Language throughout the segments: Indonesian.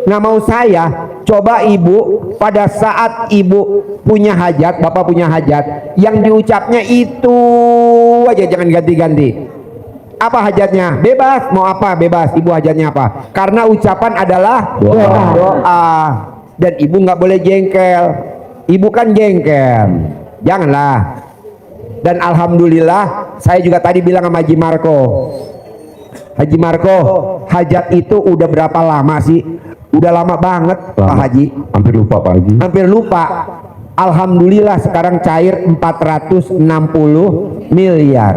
Nah mau saya coba ibu pada saat ibu punya hajat, bapak punya hajat, yang diucapnya itu aja, jangan ganti-ganti. Apa hajatnya? Bebas, mau apa? Bebas. Ibu hajatnya apa? Karena ucapan adalah doa. Dan ibu nggak boleh jengkel. Ibu kan jengkel, janganlah. Dan alhamdulillah saya juga tadi bilang sama Haji Marco, Haji Marco, hajat itu udah berapa lama sih? Udah lama banget Pak Haji. Hampir lupa Pak Haji. Hampir lupa. Alhamdulillah sekarang cair 460 miliar.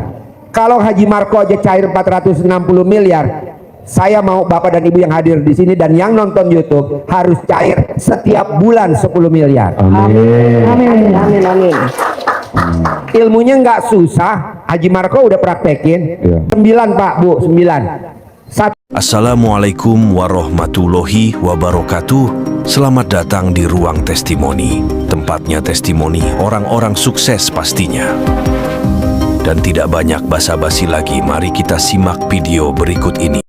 Kalau Haji Marco aja cair 460 miliar, saya mau Bapak dan Ibu yang hadir di sini dan yang nonton YouTube harus cair setiap bulan 10 miliar. Amin. Amin, amin, amin. Ilmunya nggak susah. Haji Marco udah praktekin. Iya. 9 Pak Bu, 9. Assalamualaikum warahmatullahi wabarakatuh. Selamat datang di Ruang Testimoni. Tempatnya testimoni orang-orang sukses pastinya. Dan tidak banyak basa-basi lagi, mari kita simak video berikut ini.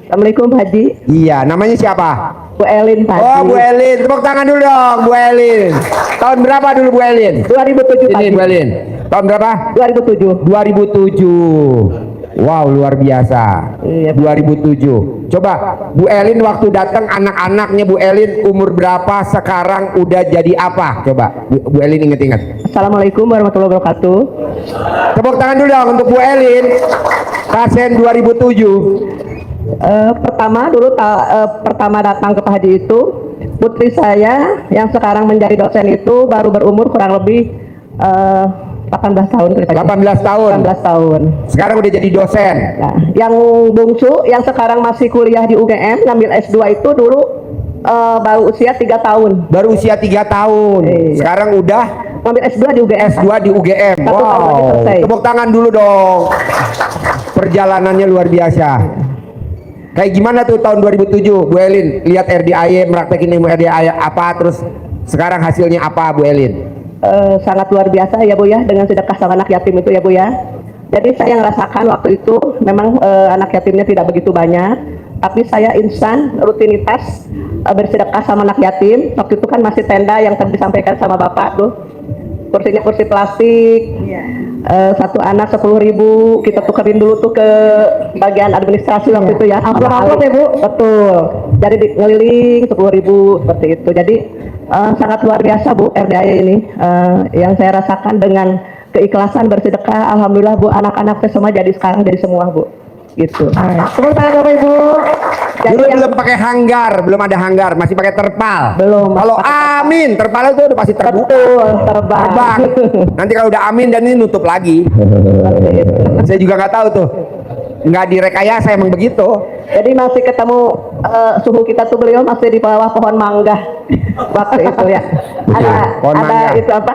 Assalamualaikum Pak Haji. Iya, namanya siapa? Bu Elin Pak Haji. Oh Bu Elin, tepuk tangan dulu dong Bu Elin. Tahun berapa dulu Bu Elin? 2007 Pak Ini Haji. Bu Elin. Tahun berapa? 2007. 2007. Wow, luar biasa. Iya. 2007. Coba Bu Elin waktu datang anak-anaknya Bu Elin umur berapa, sekarang udah jadi apa? Coba Bu Elin inget-inget. Assalamualaikum warahmatullahi wabarakatuh. Tepuk tangan dulu dong untuk Bu Elin. Kasen 2007. Pertama datang ke Pak Haji itu putri saya yang sekarang menjadi dosen itu baru berumur kurang lebih 18 tahun. 18 tahun. 18 tahun. Sekarang udah jadi dosen. Nah, yang bungsu yang sekarang masih kuliah di UGM ngambil S2 itu dulu baru usia 3 tahun. Baru usia 3 tahun. Iya. Sekarang udah Ngambil S2 di UGM. S2 di UGM. Satu tahun lagi Wow. selesai. Tepuk tangan dulu dong. Perjalanannya luar biasa. Kayak gimana tuh tahun 2007 Bu Elin? Lihat RDAY, meraktekin ilmu RDAY apa, terus sekarang hasilnya apa Bu Elin? Sangat luar biasa ya Bu ya, dengan sedekah sama anak yatim itu ya Bu ya. Jadi saya ngerasakan waktu itu memang anak yatimnya tidak begitu banyak, tapi saya insan rutinitas bersedekah sama anak yatim. Waktu itu kan masih tenda yang tadi disampaikan sama Bapak tuh, kursinya kursi plastik. Satu anak 10.000, kita tukerin dulu tuh ke bagian administrasi waktu itu ya. Amplop ya Bu. Betul. Jadi ngeliling 10.000 seperti itu. Jadi sangat luar biasa Bu RDAY ini, yang saya rasakan dengan keikhlasan bersedekah. Alhamdulillah Bu, anak-anak saya semua jadi sekarang jadi semua Bu. Gitu. Tepuk tangan Bapak Ibu. Jadi Dulu yang belum pakai hanggar, belum ada hanggar, masih pakai terpal. Belum. Kalau amin, terpal itu udah pasti terbuka. betul terbang. Nanti kalau udah amin dan ini nutup lagi. Saya juga nggak tahu tuh. Nggak direkayasa, emang begitu. Jadi masih ketemu suhu kita tuh, beliau masih di bawah pohon mangga waktu itu ya. Pohon Ada mangga. itu apa?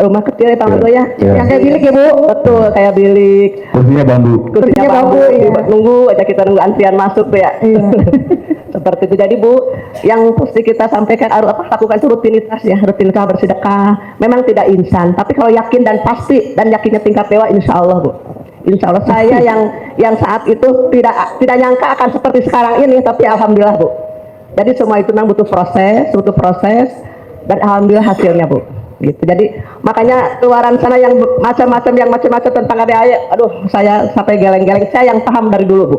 Rumah kecil ya Pak Margo ya. Iya. Yang kayak bilik ya Bu. Betul, kayak bilik. Kursinya bambu. Kursinya bambu, nunggu aja kita nunggu antrian masuk tuh ya. Seperti itu. Jadi Bu, yang pasti kita sampaikan lakukan itu rutinitas ya, rutinitas bersedekah. Memang tidak instan, tapi kalau yakin dan pasti dan yakinnya tingkat dewa, insya Allah Bu. Insya Allah saya yang saat itu tidak nyangka akan seperti sekarang ini, tapi alhamdulillah Bu. Jadi semua itu memang butuh proses dan alhamdulillah hasilnya Bu. Gitu. Jadi makanya keluaran sana yang macam-macam tentang RDAY, aduh saya sampai geleng-geleng. Saya yang paham dari dulu Bu.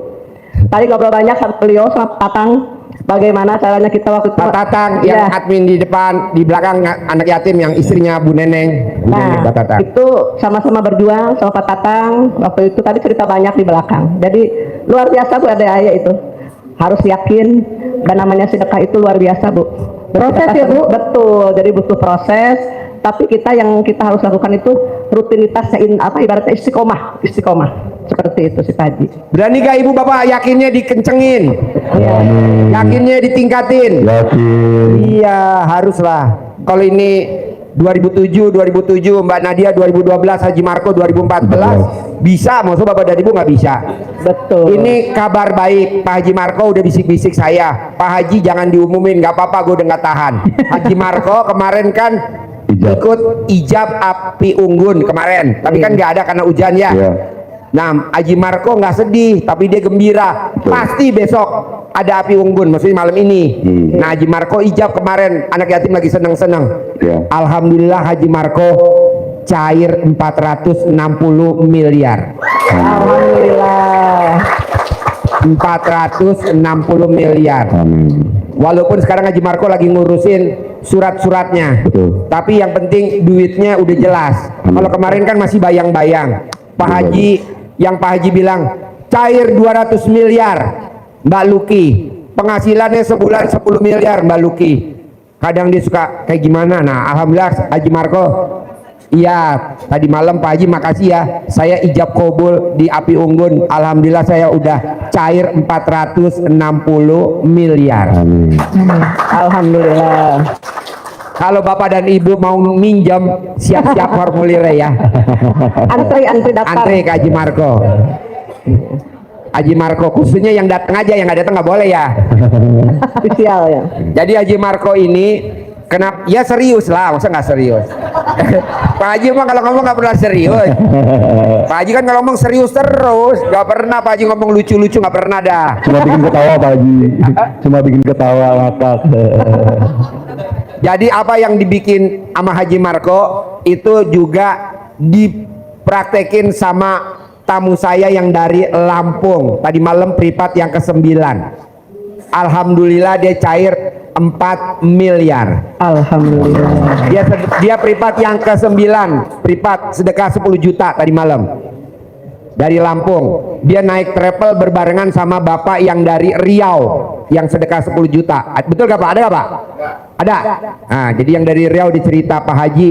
Tadi ngobrol banyak sama beliau, sama Tatang, bagaimana caranya kita waktu itu. Pak Tatang yang Iya. admin di depan, di belakang anak yatim yang istrinya Bu Neneng. Bu Neneng, Nah, Pak Tatang. itu sama-sama berjuang sama Pak Tatang. Waktu itu tadi cerita banyak di belakang. Jadi luar biasa Bu RDAY itu. Harus yakin, dan namanya sedekah itu luar biasa Bu. Proses ya Bu? Betul, jadi butuh proses. Tapi yang kita harus lakukan itu rutinitas, ibaratnya istiqomah. Seperti itu sih Pak Haji. Berani gak Ibu Bapak yakinnya dikencengin? Yakinnya ditingkatin? Yakin. Iya, haruslah. Kalau ini 2007 Mbak Nadia 2012, Haji Marco 2014 bisa, maksud Bapak dan Ibu nggak bisa. Betul. Ini kabar baik, Pak Haji Marco udah bisik-bisik saya, Pak Haji jangan diumumin, nggak apa-apa, gue udah nggak tahan. Haji Marco kemarin kan ikut ijab api unggun kemarin, tapi kan nggak ada karena hujan ya. Iya. Nah, Haji Marco nggak sedih, tapi dia gembira. Pasti besok ada api unggun, maksudnya malam ini. Nah, Haji Marco ijab kemarin, anak yatim lagi seneng-seneng. Ya. Alhamdulillah Haji Marco cair 460 miliar. Alhamdulillah. 460 miliar. Amin. Walaupun sekarang Haji Marco lagi ngurusin surat-suratnya, Betul. tapi yang penting duitnya udah jelas. Kalau kemarin kan masih bayang-bayang. Pak Haji, yang Pak Haji bilang cair 200 miliar Mbak Luki, penghasilannya sebulan 10 miliar Mbak Luki. Kadang dia suka kayak gimana. Nah, alhamdulillah Haji Marco, iya tadi malam Pak Haji makasih ya, saya ijab kabul di api unggun. Alhamdulillah saya udah cair 460 miliar. Amin. Alhamdulillah. Kalau Bapak dan Ibu mau minjam, siap-siap formulirnya ya. Antri daftar. Antri ke Haji Marco. Haji Marco khususnya yang datang aja, yang nggak datang nggak boleh ya. Official ya. Jadi Haji Marco ini kenapa? Ya serius lah, masa nggak serius? Pak Haji mah kalau ngomong nggak pernah serius. Pak Haji kan kalau ngomong serius terus, nggak pernah Pak Haji ngomong lucu-lucu, nggak pernah dah. Cuma bikin ketawa Pak Haji. Cuma bikin ketawa ngakak. Jadi apa yang dibikin sama Haji Marco itu juga dipraktekin sama tamu saya yang dari Lampung tadi malam, privat yang ke-9. Alhamdulillah dia cair 4 miliar. Alhamdulillah. Dia privat yang ke-9, privat sedekah 10 juta tadi malam dari Lampung. Dia naik travel berbarengan sama bapak yang dari Riau yang sedekah 10 juta. Betul gak Pak? Ada gak Pak? Ada. Nah, jadi yang dari Riau dicerita Pak Haji,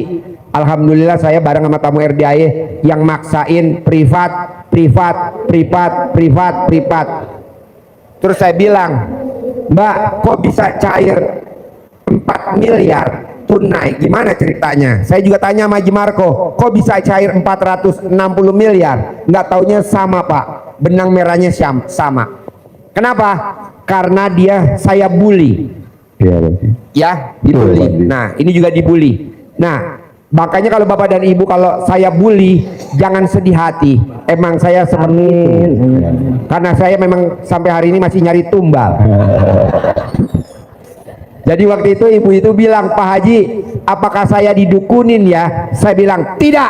alhamdulillah saya bareng sama tamu RDAE yang maksain privat. Terus saya bilang, Mbak, kok bisa cair 4 miliar tunai? Gimana ceritanya? Saya juga tanya sama Haji Marco, kok bisa cair 460 miliar? Nggak taunya sama Pak, benang merahnya sama. Kenapa? Karena saya bully. Iya Pak Haji. Ya, dibully. Betul, Pak. Nah, ini juga dibully. Nah, makanya kalau Bapak dan Ibu kalau saya bully, jangan sedih hati. Emang saya seperti itu. Karena saya memang sampai hari ini masih nyari tumbal. Jadi waktu itu ibu itu bilang, Pak Haji, apakah saya didukunin ya? Saya bilang, tidak,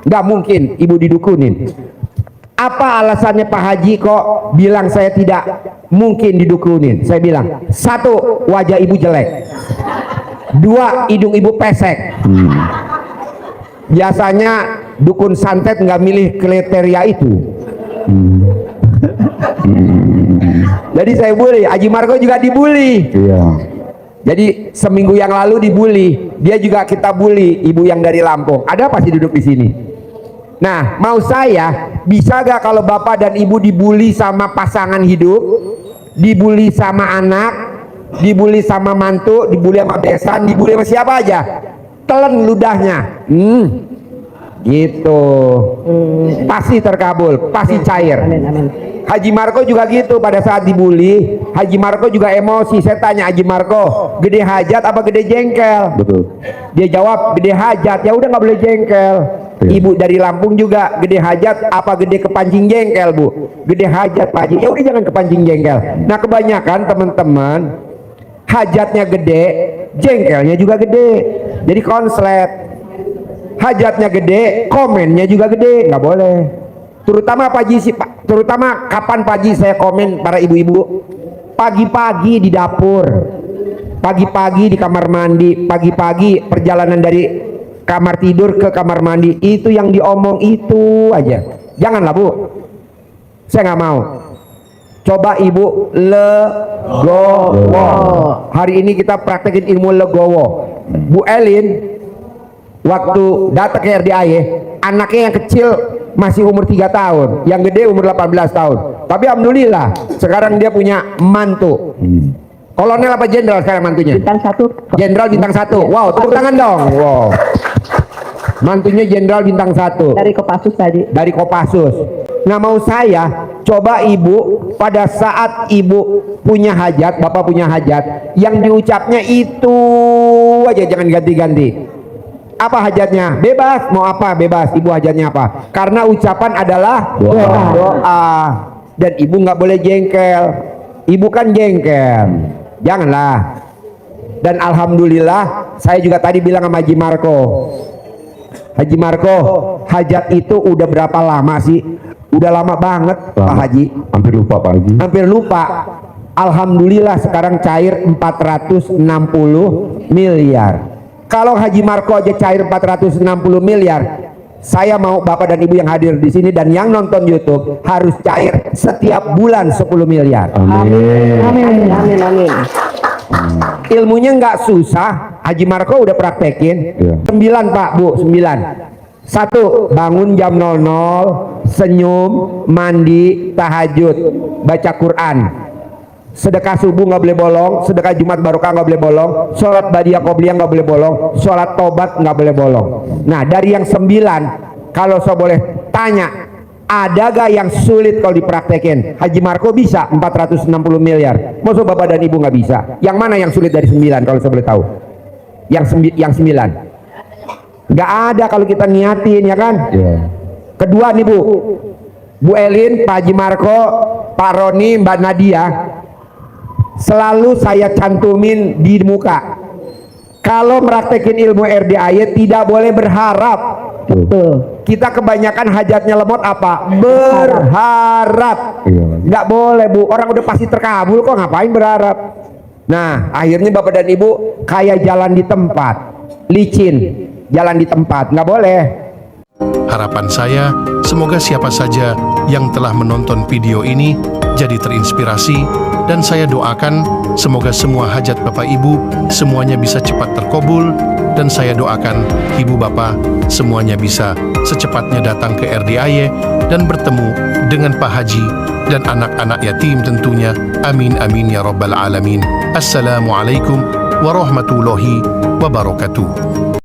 nggak mungkin ibu didukunin. Apa alasannya Pak Haji kok bilang saya tidak mungkin didukunin? Saya bilang, 1, wajah ibu jelek. 2, hidung ibu pesek. Biasanya dukun santet nggak milih kriteria itu. Jadi saya bully. Haji Marco juga dibully. Iya. Jadi seminggu yang lalu dibully, dia juga kita bully, ibu yang dari Lampung. Ada apa sih duduk di sini? Nah, mau saya bisa gak kalau bapak dan ibu dibully sama pasangan hidup, dibully sama anak, dibully sama mantu, dibully sama besan, dibully sama siapa aja, telan ludahnya, gitu, pasti terkabul, pasti cair. Amin, amin. Haji Marco juga gitu, pada saat dibully Haji Marco juga emosi. Saya tanya Haji Marco, gede hajat apa gede jengkel? Betul. Dia jawab gede hajat. Ya udah nggak boleh jengkel. Ibu dari Lampung juga gede hajat apa gede kepancing jengkel Bu? Gede hajat Pak Haji. Ya udah jangan kepancing jengkel. Nah kebanyakan teman-teman hajatnya gede, jengkelnya juga gede. Jadi konslet. Hajatnya gede, komennya juga gede. Nggak boleh. Terutama Pak Haji sih Pak. Terutama kapan Pak Haji saya komen para ibu-ibu? Pagi-pagi di dapur, pagi-pagi di kamar mandi, pagi-pagi perjalanan dari kamar tidur ke kamar mandi, itu yang diomong itu aja. Janganlah Bu, saya nggak mau. Coba Ibu legowo. Hari ini kita praktekin ilmu legowo. Bu Elin waktu datang ke RDAE, anaknya yang kecil masih umur 3 tahun, yang gede umur 18 tahun. Tapi alhamdulillah sekarang dia punya mantu. Kolonel apa jenderal sekarang mantunya? Bintang 1. Jenderal bintang 1. Wow, tepuk tangan dong. Wow. Mantunya jenderal bintang 1. Dari Kopassus tadi. Dari Kopassus. Nah, mau saya coba ibu pada saat ibu punya hajat, bapak punya hajat, yang diucapnya itu aja, jangan ganti-ganti. Apa hajatnya? Bebas, mau apa? Bebas. Ibu hajatnya apa? Karena ucapan adalah doa. Dan ibu nggak boleh jengkel. Ibu kan jengkel. Janganlah. Dan alhamdulillah, saya juga tadi bilang sama Haji Marco. Haji Marco, hajat itu udah berapa lama sih? Udah lama banget, Pak Haji. Hampir lupa Pak Haji. Hampir lupa. Alhamdulillah sekarang cair 460 miliar. Kalau Haji Marco aja cair 460 miliar, saya mau Bapak dan Ibu yang hadir di sini dan yang nonton YouTube harus cair setiap bulan 10 miliar. Amin. Amin, amin, amin. Ilmunya nggak susah. Haji Marco udah praktekin. Iya. 9 Pak Bu, 9. 1. Bangun jam 00, senyum, mandi, tahajud, baca Quran. Sedekah subuh nggak boleh bolong, sedekah Jumat Barokah nggak boleh bolong, sholat Badiah Qobliyah nggak boleh bolong, sholat tobat nggak boleh bolong. Nah, dari yang 9, kalau saya boleh tanya, ada gak yang sulit kalau dipraktekin? Haji Marco bisa 460 miliar. Maksud Bapak dan Ibu nggak bisa? Yang mana yang sulit dari 9 kalau saya boleh tahu? Yang 9. Nggak ada kalau kita niatin, ya kan? Iya. Kedua nih Bu, Bu Elin, Pak Haji Marco, Pak Roni, Mbak Nadia, selalu saya cantumin di muka. Kalau meraktekin ilmu RDAY tidak boleh berharap. Betul. Kita kebanyakan hajatnya lemot apa? Berharap. Iya. Nggak boleh Bu, orang udah pasti terkabul kok, ngapain berharap? Nah, akhirnya Bapak dan Ibu kayak jalan di tempat, licin, jalan di tempat, nggak boleh. Harapan saya, semoga siapa saja yang telah menonton video ini jadi terinspirasi, dan saya doakan semoga semua hajat Bapak Ibu semuanya bisa cepat terkabul, dan saya doakan Ibu Bapak semuanya bisa secepatnya datang ke RDAY dan bertemu dengan Pak Haji dan anak-anak yatim tentunya. Amin amin ya rabbal alamin. Assalamualaikum warahmatullahi wabarakatuh.